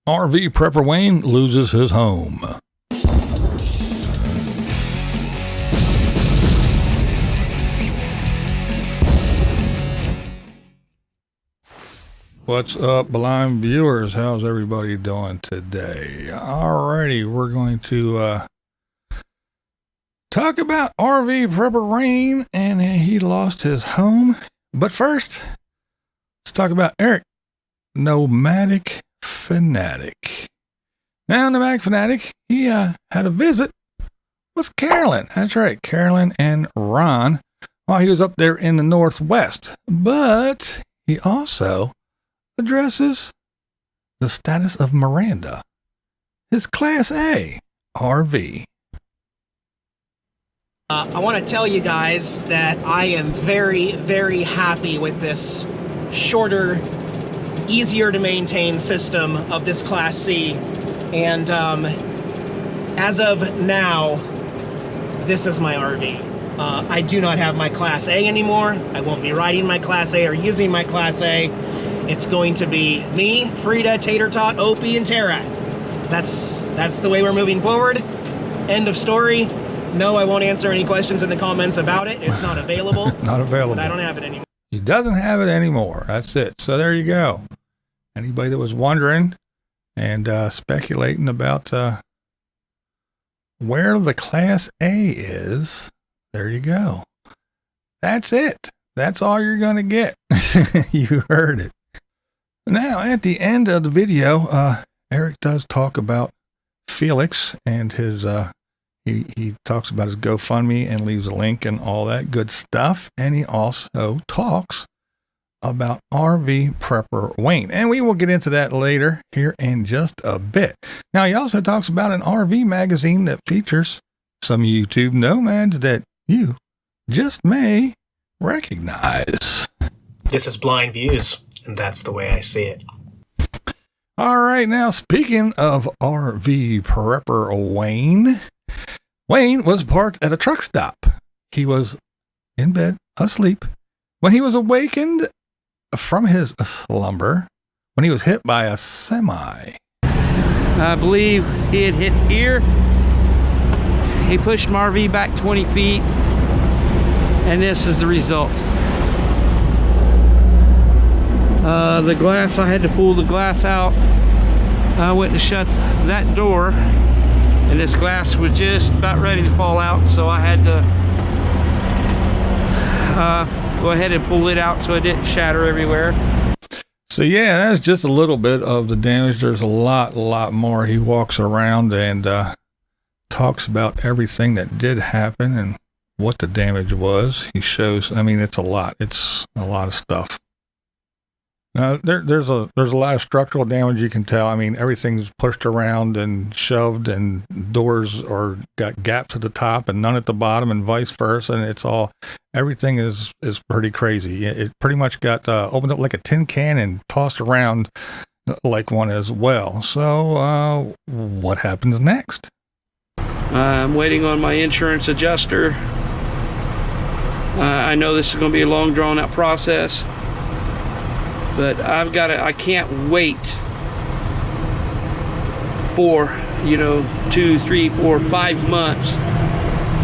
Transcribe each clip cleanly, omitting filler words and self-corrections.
RV Prepper Wayne loses his home. What's up, blind viewers? How's everybody doing today? Alrighty, we're going to talk about RV Prepper Wayne, and he lost his home. But first, let's talk about Eric, Nomadic Fanatic. Now, Nomadic Fanatic, he had a visit with Carolyn. That's right, Carolyn and Ron, while he was up there in the Northwest. But he also addresses the status of Miranda, his Class A RV. I want to tell you guys that I am very, very happy with this shorter, easier to maintain system of this Class C. And as of now, this is my RV. I do not have my Class A anymore. I won't be riding my Class A or using my Class A. It's going to be me, Frida, Tater Tot, Opie, and Tara. That's the way we're moving forward. End of story. No, I won't answer any questions in the comments about it. It's not available. Not available. But I don't have it anymore. He doesn't have it anymore. That's it. So there you go. Anybody that was wondering and speculating about where the Class A is, there you go. That's it. That's all you're going to get. You heard it. Now, at the end of the video, Eric does talk about Felix and his, he talks about his GoFundMe and leaves a link and all that good stuff. And he also talks about RV Prepper Wayne. And we will get into that later here in just a bit. Now, he also talks about an RV magazine that features some YouTube nomads that you just may recognize. This is BlindViews, and that's the way I see it. All right, now speaking of RV Prepper Wayne, Wayne was parked at a truck stop. He was in bed, asleep, when he was awakened from his slumber when he was hit by a semi. I believe he had hit here. He pushed my RV back 20 feet, and this is the result. The glass, I had to pull the glass out. I went to shut that door, and this glass was just about ready to fall out, so I had to go ahead and pull it out so it didn't shatter everywhere. So yeah, that's just a little bit of the damage. There's a lot more. He walks around and talks about everything that did happen and what the damage was. He shows, I mean, it's a lot of stuff. Now, there's a lot of structural damage, you can tell. I mean, everything's pushed around and shoved, and doors are got gaps at the top and none at the bottom, and vice versa. And it's all, everything is pretty crazy. It pretty much got opened up like a tin can and tossed around like one as well. So what happens next? I'm waiting on my insurance adjuster. I know this is going to be a long, drawn-out process, but I can't wait for, 2, 3, 4, 5 months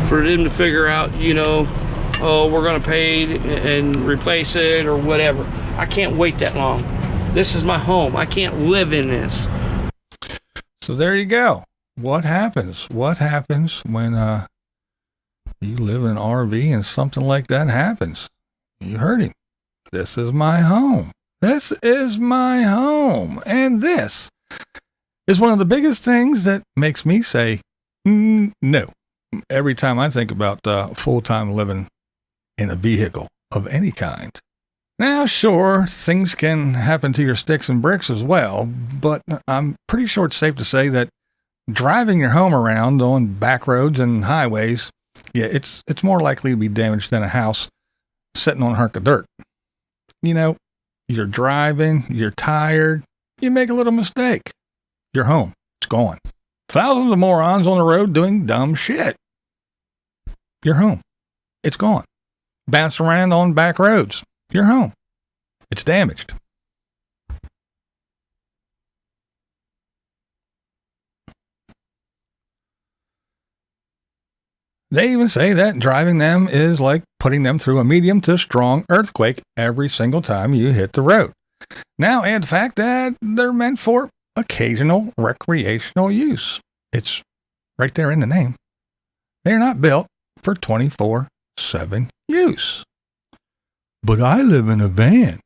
for them to figure out, oh, we're going to pay and replace it or whatever. I can't wait that long. This is my home. I can't live in this. So there you go. What happens? What happens when you live in an RV and something like that happens? You heard him. This is my home. This is my home. And this is one of the biggest things that makes me say no every time I think about full-time living in a vehicle of any kind. Now, sure, things can happen to your sticks and bricks as well, but I'm pretty sure it's safe to say that driving your home around on back roads and highways, yeah, it's more likely to be damaged than a house sitting on a hunk of dirt. You're driving, you're tired, you make a little mistake. You're home. It's gone. Thousands of morons on the road doing dumb shit. You're home. It's gone. Bounce around on back roads. You're home. It's damaged. They even say that driving them is like putting them through a medium to strong earthquake every single time you hit the road. Now add the fact that they're meant for occasional recreational use. It's right there in the name. They're not built for 24/7 use. But I live in a van.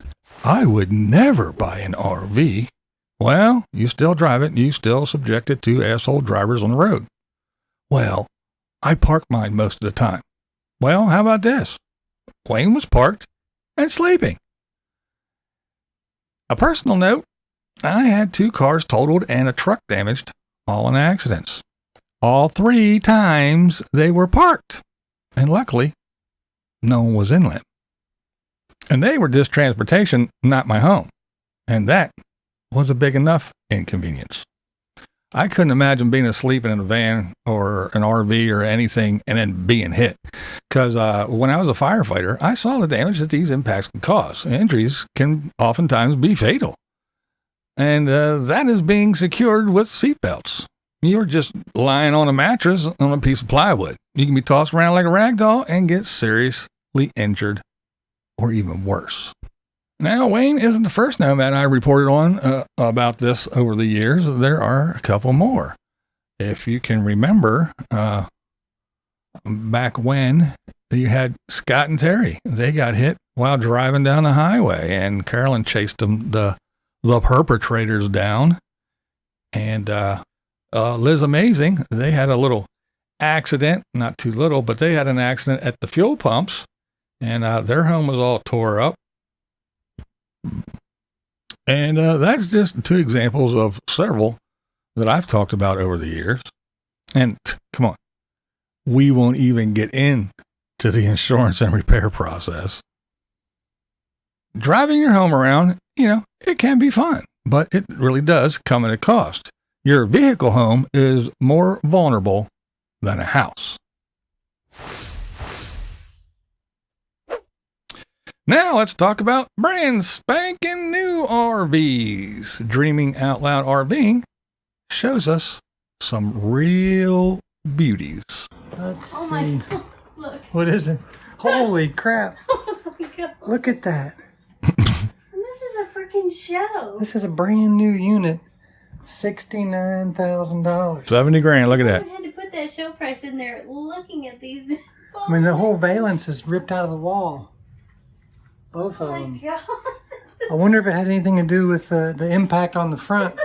I would never buy an RV. Well, you still drive it and you still subject it to asshole drivers on the road. Well, I park mine most of the time. Well, how about this? Wayne was parked and sleeping. A personal note, I had 2 cars totaled and a truck damaged, all in accidents. All 3 times they were parked. And luckily, no one was inland. And they were just transportation, not my home. And that was a big enough inconvenience. I couldn't imagine being asleep in a van or an RV or anything and then being hit. Because when I was a firefighter, I saw the damage that these impacts can cause. Injuries can oftentimes be fatal. And that is being secured with seatbelts. You're just lying on a mattress on a piece of plywood. You can be tossed around like a rag doll and get seriously injured or even worse. Now, Wayne isn't the first nomad I reported on about this over the years. There are a couple more. If you can remember, back when you had Scott and Terry, they got hit while driving down the highway, and Carolyn chased them, the perpetrators down. And Liz Amazing, they had a little accident, not too little, but they had an accident at the fuel pumps, and their home was all tore up. And that's just 2 examples of several that I've talked about over the years. And come on, we won't even get into the insurance and repair process. Driving your home around, it can be fun, but it really does come at a cost. Your vehicle home is more vulnerable than a house. Now let's talk about brand spanking new RVs. Dreaming Out Loud RVing shows us some real beauties. Let's see. My God. Look. What is it? Holy crap. Oh my God. Look at that. And this is a freaking show. This is a brand new unit. $69,000. 70 grand, look at that. Someone had to put that show price in there looking at these. I mean, the whole valance is ripped out of the wall. Both of Oh them. my God. I wonder if it had anything to do with the impact on the front.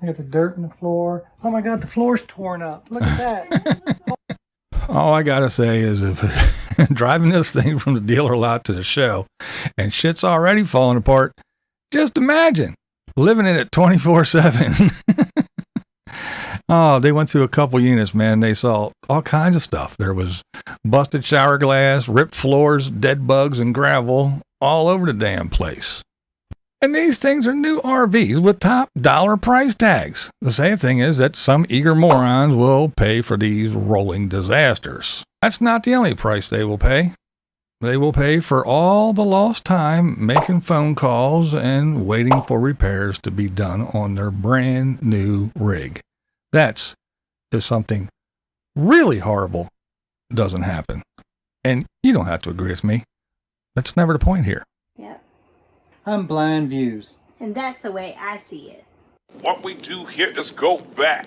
Look at the dirt in the floor. Oh my God, the floor's torn up. Look at that. All I gotta say is if driving this thing from the dealer lot to the show and shit's already falling apart, just imagine living in it 24/7. Oh, they went through a couple units, man. They saw all kinds of stuff. There was busted shower glass, ripped floors, dead bugs, and gravel all over the damn place. And these things are new RVs with top dollar price tags. The sad thing is that some eager morons will pay for these rolling disasters. That's not the only price they will pay. They will pay for all the lost time making phone calls and waiting for repairs to be done on their brand new rig. That's if something really horrible doesn't happen. And you don't have to agree with me. That's never the point here. Yep. I'm BlindViews. And that's the way I see it. What we do here is go back.